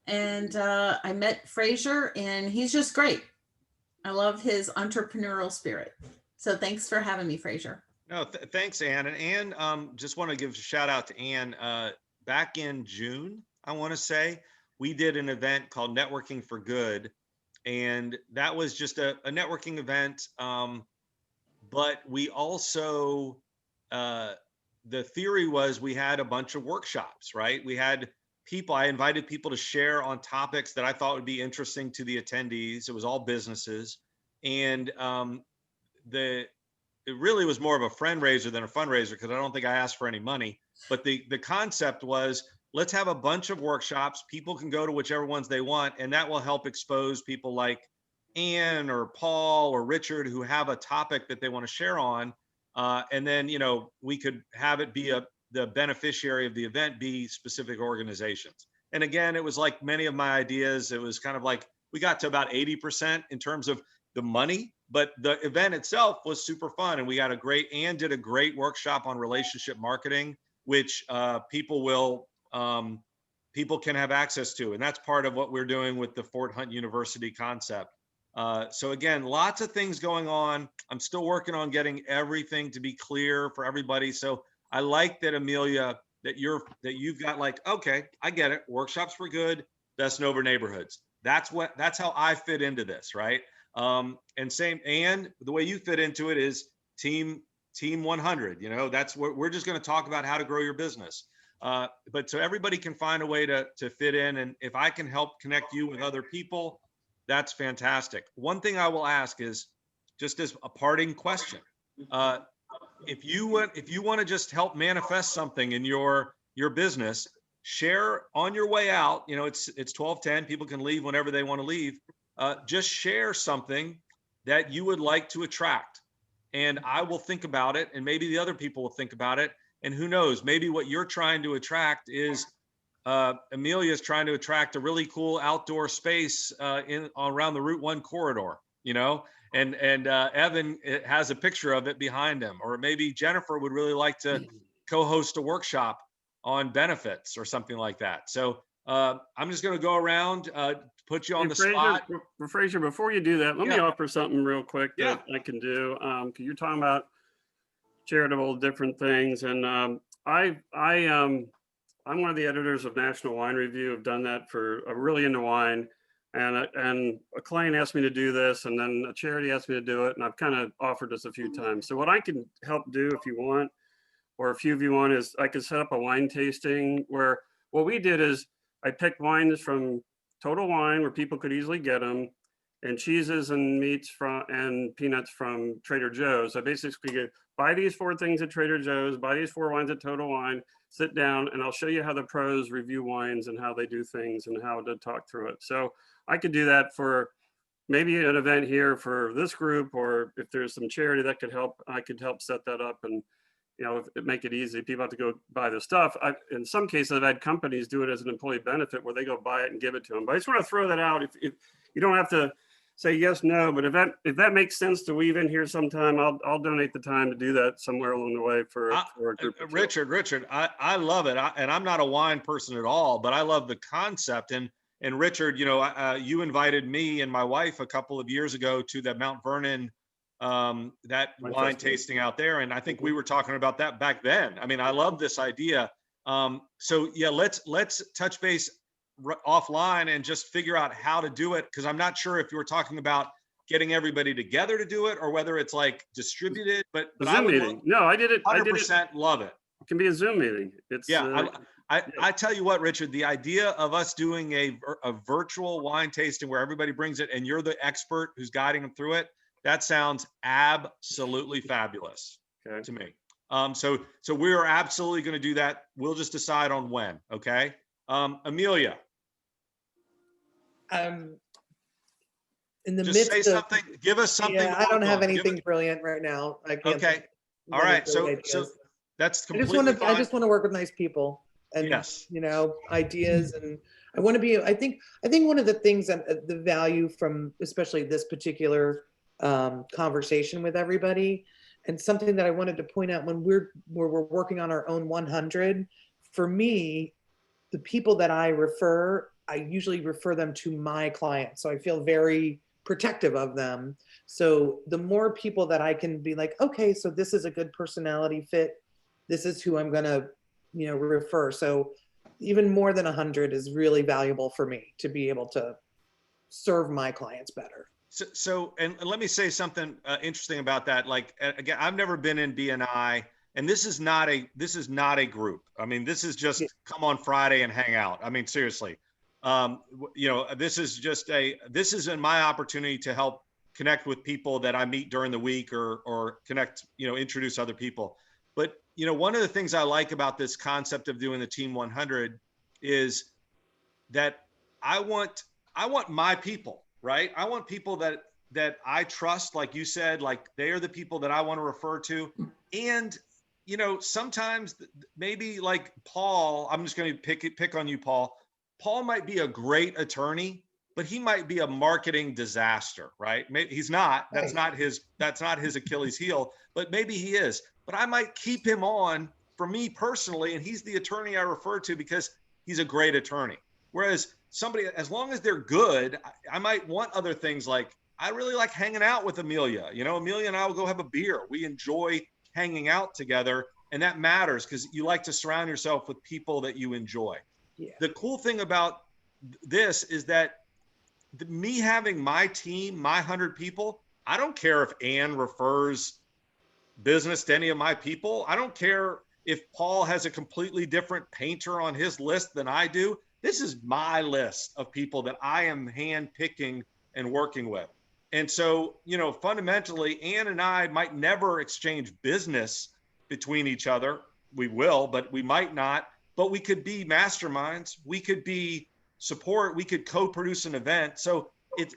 And I met Fraser, and he's just great. I love his entrepreneurial spirit. So thanks for having me, Fraser. No, thanks, Ann. And Ann, just want to give a shout out to Ann. Back in June, I want to say, we did an event called Networking for Good. And that was just a networking event. But we also, the theory was we had a bunch of workshops, right? We had people, I invited people to share on topics that I thought would be interesting to the attendees. It was all businesses. And it really was more of a friend raiser than a fundraiser, because I don't think I asked for any money. But the concept was, let's have a bunch of workshops. People can go to whichever ones they want, and that will help expose people like Ann or Paul or Richard who have a topic that they want to share on. And then, you know, we could have it be the beneficiary of the event be specific organizations. And again, it was like many of my ideas, it was kind of like, we got to about 80% in terms of the money, but the event itself was super fun. And we got Ann did a great workshop on relationship marketing, which people can have access to. And that's part of what we're doing with the Fort Hunt University concept. So again, lots of things going on. I'm still working on getting everything to be clear for everybody. So I like that, Amelia, that you've got like, okay, I get it. Workshops for good, best Nova neighborhoods. That's how I fit into this, right? And same, and the way you fit into it is team 100. You know, that's what we're just going to talk about, how to grow your business. But so everybody can find a way to fit in, and if I can help connect you with other people, that's fantastic. One thing I will ask is, just as a parting question, if you want to just help manifest something in your business, share on your way out. You know, it's 12:10. People can leave whenever they want to leave. Just share something that you would like to attract, and I will think about it, and maybe the other people will think about it. And who knows, maybe what you're trying to attract is Amelia's trying to attract a really cool outdoor space around the Route 1 corridor, you know, and Evan has a picture of it behind him. Or maybe Jennifer would really like to co-host a workshop on benefits or something like that. So I'm just going to go around, put you on the spot. Fraser, before you do that, let me offer something real quick that I can do. Because you're talking about charitable different things, and I'm one of the editors of National Wine Review. I've done that I'm really into wine, and a client asked me to do this, and then a charity asked me to do it, and I've kind of offered this a few times. So what I can help do, if you want, or a few of you want, is I can set up a wine tasting where what we did is I picked wines from Total Wine, where people could easily get them, and cheeses and meats and peanuts from Trader Joe's. I basically get, buy these 4 things at Trader Joe's, buy these 4 wines at Total Wine, sit down, and I'll show you how the pros review wines and how they do things and how to talk through it. So I could do that for maybe an event here for this group, or if there's some charity that could help, I could help set that up and, you know, make it easy. People have to go buy the stuff. In some cases, I've had companies do it as an employee benefit where they go buy it and give it to them. But I just want to throw that out. If you don't have to say yes, no, but if that makes sense to weave in here sometime, I'll donate the time to do that somewhere along the way for a group. Richard, I love it. And I'm not a wine person at all, but I love the concept. And Richard, you know, you invited me and my wife a couple of years ago to the Mount Vernon, that wine tasting out there. And I think we were talking about that back then. I mean, I love this idea. So yeah, let's touch base offline and just figure out how to do it, because I'm not sure if you were talking about getting everybody together to do it or whether it's like distributed. But Zoom meeting. No, I did it. 100% love it. It can be a Zoom meeting. It's I tell you what, Richard, the idea of us doing a virtual wine tasting where everybody brings it and you're the expert who's guiding them through it, that sounds absolutely fabulous to me. So we are absolutely going to do that. We'll just decide on when. Okay. Amelia. In the Just midst say of something. Give us something. Yeah, I don't have anything brilliant right now. I can't Okay. All right. So That's I just completely want to, I fine. just want to work with nice people and, Yes. you know, ideas. And I want to be, I think one of the things that the value from, especially this particular conversation with everybody, and something that I wanted to point out when we're working on our own 100, for me, the people that I refer, I usually refer them to my clients. So I feel very protective of them. So the more people that I can be like, okay, so this is a good personality fit. This is who I'm gonna, you know, refer. So even more than 100 is really valuable for me to be able to serve my clients better. So, and let me say something interesting about that. Like, again, I've never been in BNI, and this is not a group. I mean, this is just come on Friday and hang out. I mean, seriously, you know, this is in my opportunity to help connect with people that I meet during the week or connect, you know, introduce other people. But, you know, one of the things I like about this concept of doing the Team 100 is that I want my people, right? I want people that I trust, like you said, like they are the people that I want to refer to. And, you know, sometimes maybe like Paul, I'm just going to pick on you, Paul. Paul might be a great attorney, but he might be a marketing disaster, right? Maybe he's not. That's not his Achilles heel, but maybe he is. But I might keep him on for me personally, and he's the attorney I refer to because he's a great attorney. Whereas somebody, as long as they're good, I might want other things like, I really like hanging out with Amelia. You know, Amelia and I will go have a beer. We enjoy hanging out together, and that matters because you like to surround yourself with people that you enjoy. Yeah. The cool thing about this is that me having my team, my 100 people, I don't care if Ann refers business to any of my people. I don't care if Paul has a completely different painter on his list than I do. This is my list of people that I am hand picking and working with. And so, you know, fundamentally, Ann and I might never exchange business between each other. We will, but we might not. But we could be masterminds. We could be support. We could co-produce an event. So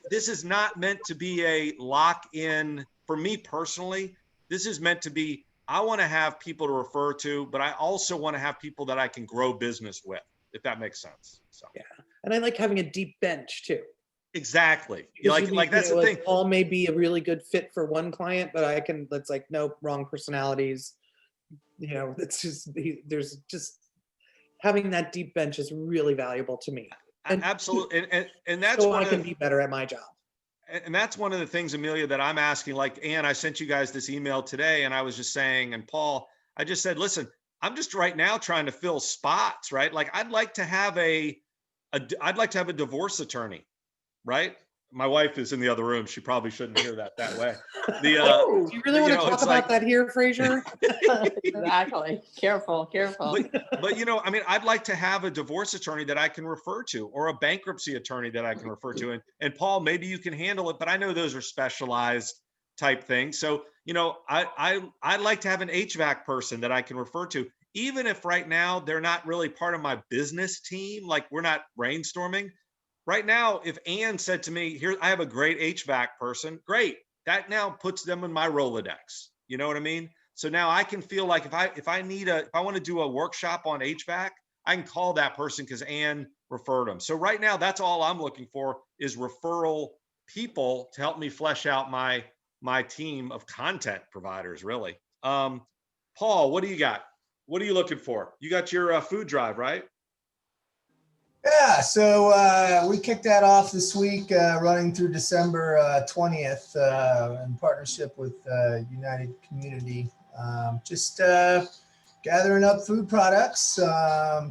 this is not meant to be a lock-in. For me personally, this is meant to be, I want to have people to refer to, but I also want to have people that I can grow business with, if that makes sense. So Yeah. And I like having a deep bench too. Exactly. Because Like that's the thing. Paul may be a really good fit for one client, but that's like, nope, wrong personalities. You know, it's just, there's just having that deep bench is really valuable to me. And Absolutely. And that's so one I can be better at my job. And that's one of the things, Amelia, that I'm asking. Like, Ann, I sent you guys this email today, and I was just saying, and Paul, I just said, listen, I'm just right now trying to fill spots, right? Like, I'd like to have a divorce attorney, right? My wife is in the other room. She probably shouldn't hear that way. Do you really want to talk about that here, Fraser? Exactly. Careful. But you know, I mean, I'd like to have a divorce attorney that I can refer to, or a bankruptcy attorney that I can refer to. And Paul, maybe you can handle it, but I know those are specialized type things. So, you know, I'd like to have an HVAC person that I can refer to, even if right now they're not really part of my business team, like we're not brainstorming. Right now, if Ann said to me, here, I have a great HVAC person, great. That now puts them in my Rolodex. You know what I mean? So now I can feel like if I want to do a workshop on HVAC, I can call that person because Ann referred them. So right now, that's all I'm looking for is referral people to help me flesh out my team of content providers, really. Paul, what do you got? What are you looking for? You got your food drive, right? Yeah, so we kicked that off this week, running through December 20th in partnership with United Community. Just gathering up food products,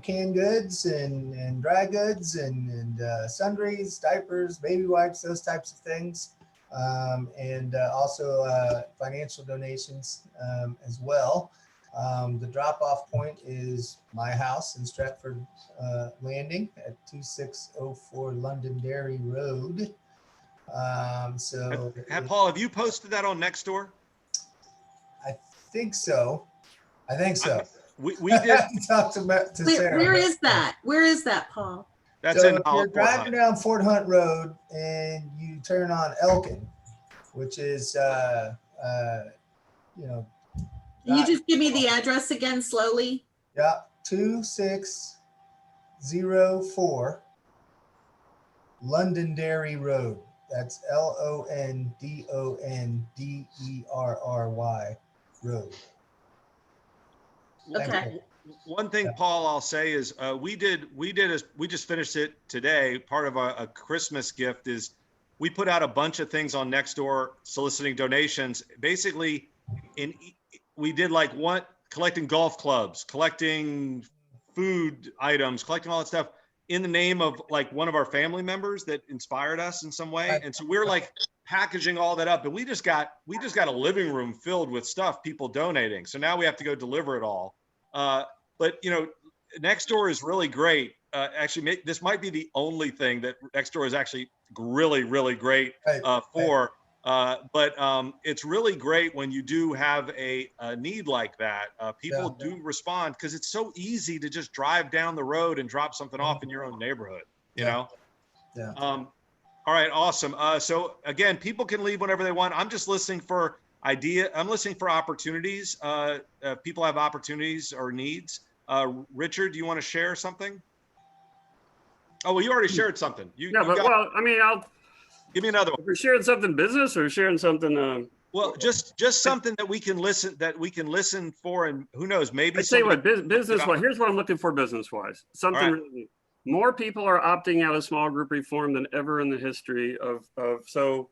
canned goods and dry goods and sundries, diapers, baby wipes, those types of things. And also financial donations as well. The drop-off point is my house in Stratford Landing at 2604 Londonderry Road. Paul, have you posted that on Nextdoor? I think so. We did. Talk to Sarah. Where is that? Where is that, Paul? That's so in if you're Fort Hunt. driving down Fort Hunt Road and you turn on Elkin, which is Can you just give me the address again slowly? Yeah, 2604 Londonderry Road. That's Londonderry Road. Thank Okay. you. One thing, Yeah. Paul, I'll say is we just finished it today. Part of a Christmas gift is we put out a bunch of things on Nextdoor soliciting donations. Basically, we did like collecting golf clubs, collecting food items, collecting all that stuff in the name of like one of our family members that inspired us in some way. Right. And so we're like packaging all that up, and we just got a living room filled with stuff, people donating. So now we have to go deliver it all. But you know, Nextdoor is really great. Actually, this might be the only thing that Nextdoor is actually really, really great for. But it's really great when you do have a need like that. People do respond because it's so easy to just drive down the road and drop something off in your own neighborhood, you know? Yeah. All right, awesome. So again, people can leave whenever they want. I'm just listening for I'm listening for opportunities. People have opportunities or needs. Richard, do you want to share something? Oh, well, you already shared something. Well, I mean, Give me another one. if we're sharing something business or sharing something, Well, just something that we can listen for, and who knows, maybe. I tell you what, somebody- business wise, here's what I'm looking for business wise. Something All right. really neat. More people are opting out of small group reform than ever in the history of so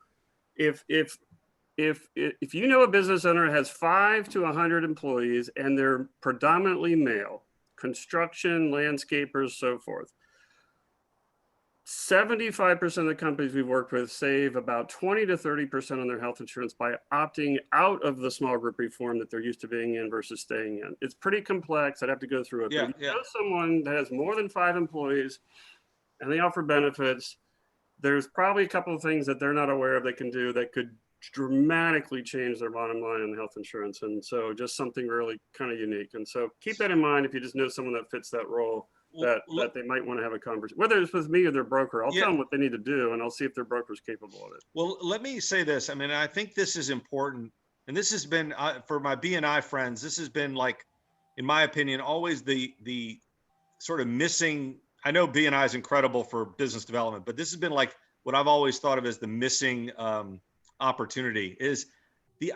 if you know a business owner has 5 to 100 employees and they're predominantly male, construction, landscapers, so forth, 75% of the companies we've worked with save about 20 to 30% on their health insurance by opting out of the small group reform that they're used to being in versus staying in. It's pretty complex. I'd have to go through it. Yeah, But if you know someone that has more than 5 employees and they offer benefits, there's probably a couple of things that they're not aware of they can do that could dramatically change their bottom line on health insurance. And so just something really kind of unique. And so keep that in mind if you just know someone that fits that role. That they might want to have a conversation, whether it's with me or their broker. I'll tell them what they need to do, and I'll see if their broker is capable of it. Well, let me say this. I mean, I think this is important, and this has been for my BNI friends. This has been like, in my opinion, always the sort of missing. I know BNI is incredible for business development, but this has been like what I've always thought of as the missing opportunity is the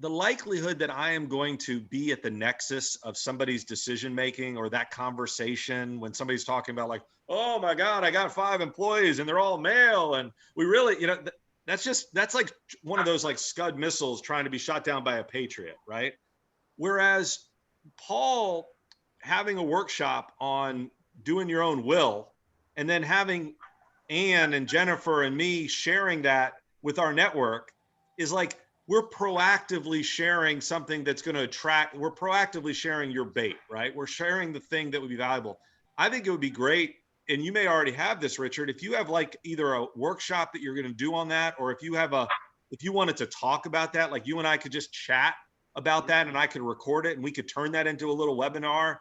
likelihood that I am going to be at the nexus of somebody's decision making or that conversation when somebody's talking about like, oh my God, I got 5 employees and they're all male, and we really, that's like one of those like Scud missiles trying to be shot down by a Patriot, right? Whereas Paul having a workshop on doing your own will, and then having Ann and Jennifer and me sharing that with our network is like, we're proactively sharing something that's going to attract, we're proactively sharing your bait, right? We're sharing the thing that would be valuable. I think it would be great, and you may already have this, Richard, if you have like either a workshop that you're going to do on that, or if you wanted to talk about that, like you and I could just chat about that and I could record it and we could turn that into a little webinar.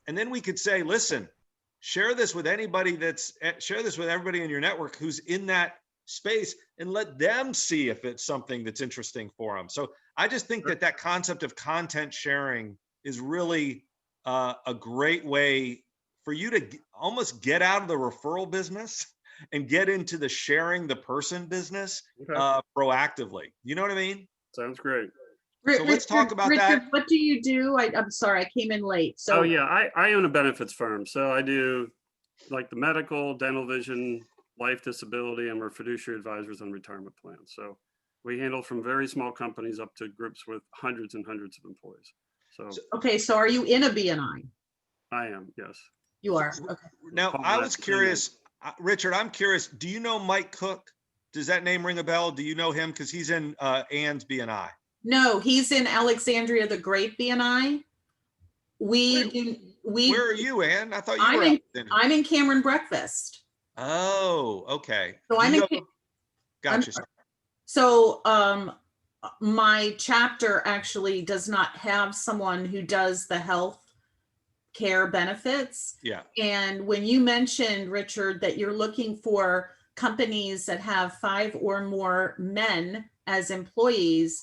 And then we could say, listen, share this with everybody in your network who's in that space, and let them see if it's something that's interesting for them. So I just think that concept of content sharing is really a great way for you to almost get out of the referral business and get into the sharing the person business proactively. You know what I mean? Sounds great. So let's talk about that. What do you do? I'm sorry, I came in late. So I own a benefits firm. So I do like the medical, dental, vision, life, disability, and we're fiduciary advisors on retirement plans. So we handle from very small companies up to groups with hundreds and hundreds of employees. So okay, so are you in a BNI? I am, yes. You are. Okay. Now I was curious, Richard, I'm curious, do you know Mike Cook? Does that name ring a bell? Do you know him? Because he's in Ann's BNI. No, he's in Alexandria the Great BNI. Where are you, Ann? I thought you were. I'm in Cameron Breakfast. Oh, okay. So Gotcha. So my chapter actually does not have someone who does the health care benefits. Yeah. And when you mentioned, Richard, that you're looking for companies that have 5 or more men as employees,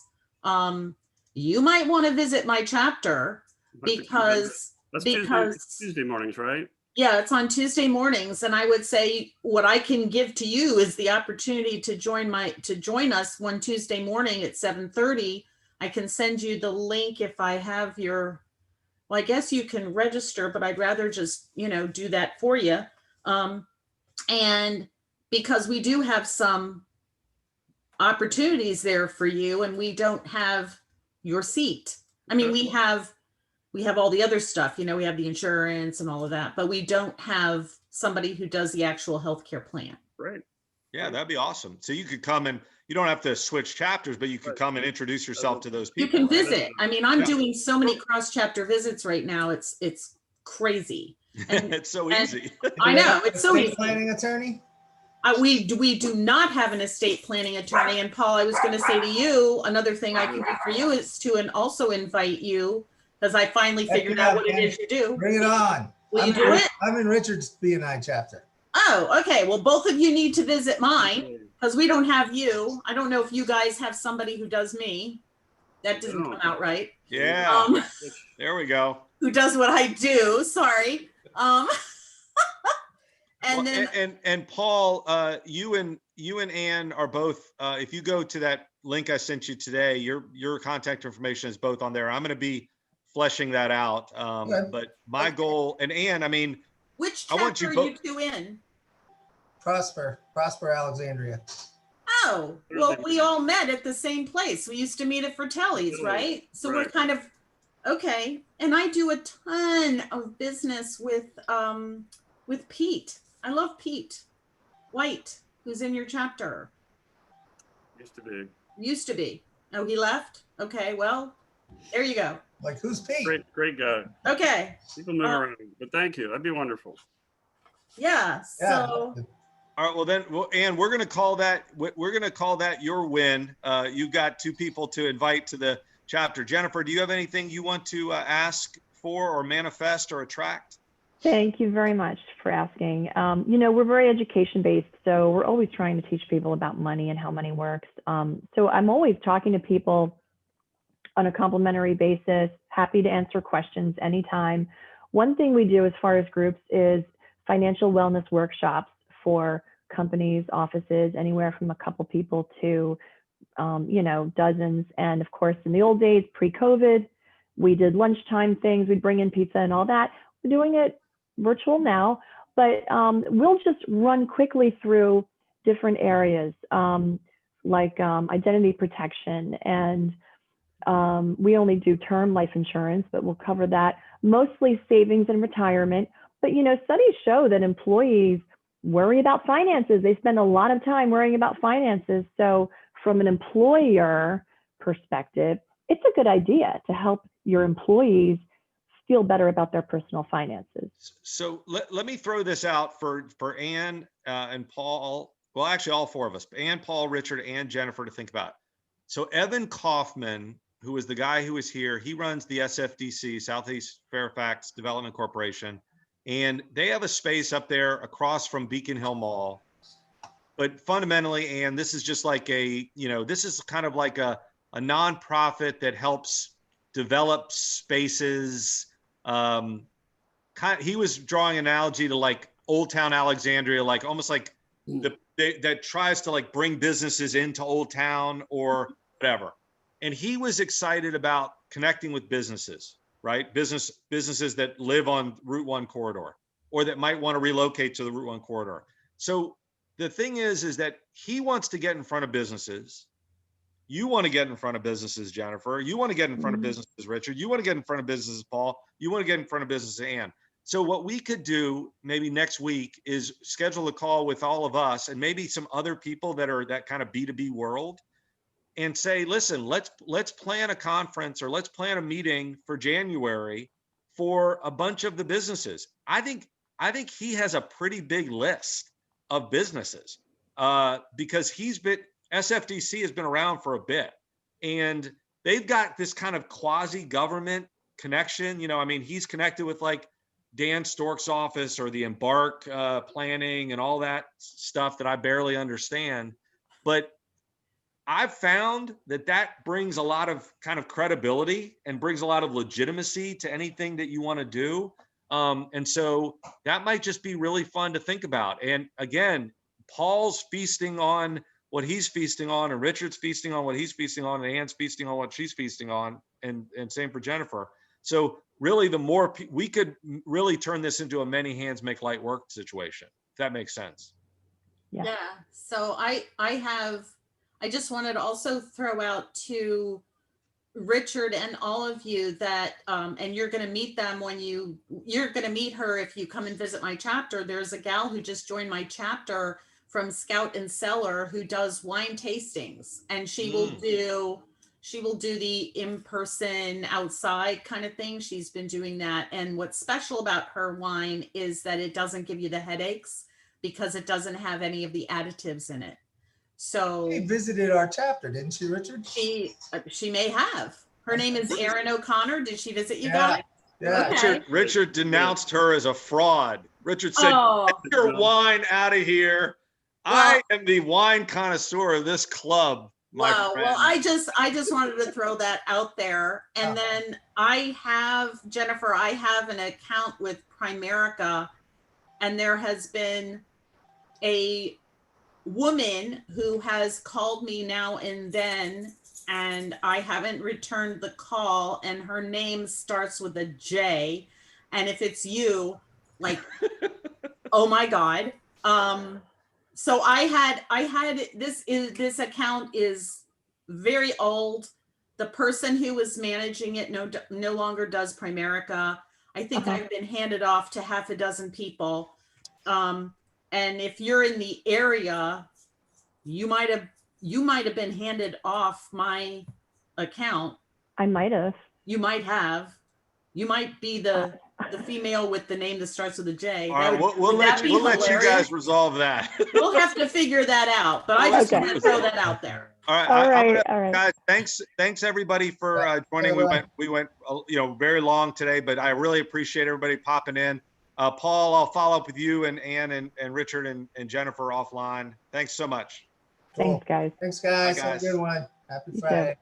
you might want to visit my chapter because That's because Tuesday mornings, right? yeah, it's on Tuesday mornings, and I would say what I can give to you is the opportunity to join us one Tuesday morning at 7:30. I can send you the link if I have your, well, I guess you can register, but I'd rather just, do that for you. And because we do have some opportunities there for you, and we don't have your seat. I mean, we have all the other stuff, we have the insurance and all of that, but we don't have somebody who does the actual healthcare plan. Right. Yeah, that'd be awesome. So you could come and you don't have to switch chapters, but you could come and introduce yourself to those You people. can right? visit. I mean, I'm Yeah. doing so many cross chapter visits right now. It's crazy. And It's so and- easy. I know, it's so Estate easy. Planning attorney? We do not have an estate planning attorney. And Paul, I was going to say to you, another thing I can do for you is to also invite you, because I finally Heck figured yeah, out what it man. is you do. Bring it on. Will you I'm do in- it? I'm in Richard's BNI chapter. Oh, okay. Well, both of you need to visit mine because we don't have you. I don't know if you guys have somebody who does me. That didn't come out right. Yeah, there we go. Who does what I do? Sorry. And Well, then and Paul, you and Ann are both. If you go to that link I sent you today, your contact information is both on there. I'm going to be fleshing that out. Okay. But my goal, and Ann, I mean, which I want chapter you are you two in? Prosper Alexandria. Oh, well, we all met at the same place. We used to meet at Fratelli's, right? So we're Right. kind of okay. And I do a ton of business with Pete. I love Pete White, who's in your chapter. Used to be. Oh, he left? Okay, well, there you go. Like, who's Pete? Great guy. Okay. People move around, but thank you. That'd be wonderful. Yeah. Yeah. So all right. Well, then, Ann, we're going to call that your win. You got two people to invite to the chapter. Jennifer, do you have anything you want to ask for or manifest or attract? Thank you very much for asking. We're very education-based, so we're always trying to teach people about money and how money works. So I'm always talking to people on a complimentary basis, happy to answer questions anytime. One thing we do as far as groups is financial wellness workshops for companies, offices, anywhere from a couple people to, dozens. And of course, in the old days, pre-COVID, we did lunchtime things. We'd bring in pizza and all that. We're doing it virtual now, but we'll just run quickly through different areas like identity protection. And we only do term life insurance, but we'll cover that. Mostly savings and retirement. But, studies show that employees worry about finances. They spend a lot of time worrying about finances. So from an employer perspective, it's a good idea to help your employees feel better about their personal finances. So let me throw this out for Ann and Paul. Well, actually, all four of us: Ann, Paul, Richard, and Jennifer to think about. So Evan Kaufman, who is the guy who is here, he runs the SFDC, Southeast Fairfax Development Corporation, and they have a space up there across from Beacon Hill Mall. But fundamentally, Ann, this is just like this is kind of like a nonprofit that helps develop spaces. He was drawing an analogy to like Old Town Alexandria, like almost like that tries to like bring businesses into Old Town or whatever. And he was excited about connecting with businesses, right? Businesses that live on Route 1 corridor or that might want to relocate to the Route 1 corridor. So the thing is that he wants to get in front of businesses. You want to get in front of businesses, Jennifer. You want to get in front of businesses, Richard. You want to get in front of businesses, Paul. You want to get in front of businesses, Ann. So what we could do maybe next week is schedule a call with all of us and maybe some other people that are that kind of B2B world and say, listen, let's plan a conference or let's plan a meeting for January for a bunch of the businesses. I think he has a pretty big list of businesses because SFDC has been around for a bit and they've got this kind of quasi-government connection. He's connected with like Dan Stork's office or the Embark planning and all that stuff that I barely understand. But I've found that brings a lot of kind of credibility and brings a lot of legitimacy to anything that you want to do. And so that might just be really fun to think about. And again, Paul's feasting on what he's feasting on, and Richard's feasting on what he's feasting on, and Ann's feasting on what she's feasting on, and same for Jennifer. So really, the more we could really turn this into a many hands make light work situation, if that makes sense. Yeah. So I just wanted to also throw out to Richard and all of you that, and you're going to meet them when you're going to meet her if you come and visit my chapter. There's a gal who just joined my chapter from Scout and Cellar who does wine tastings, and she will do the in-person outside kind of thing. She's been doing that. And what's special about her wine is that it doesn't give you the headaches because it doesn't have any of the additives in it. So She visited our chapter, didn't she, Richard? she may have. Her name is Erin O'Connor. Did she visit you Yeah. guys? Yeah. Okay. Richard denounced her as a fraud. Richard said, Oh, "Get your wine out of here. I am the wine connoisseur of this club." My wow. friend. Well, I just wanted to throw that out there. And then I have, Jennifer, I have an account with Primerica, and there has been a woman who has called me now and then, and I haven't returned the call, and her name starts with a J. And if it's you, like, oh my God. So I had this account is very old. The person who was managing it no longer does Primerica. I think I've been handed off to half a dozen people. And if you're in the area, you might have been handed off my account. I might have. You might have. You might be the female with the name that starts with a J. All right, we'll would let that you, be we'll let you hilarious? guys resolve that. We'll have to figure that out, but I just Okay. want to throw that out there. All right, All I'm right. gonna- All right. guys, thanks everybody for joining. We went very long today, but I really appreciate everybody popping in. Paul, I'll follow up with you and Ann and Richard and Jennifer offline. Thanks so much. Cool. Thanks, guys. Thanks, guys. Bye, Have a guys. good one. Happy You too. Friday.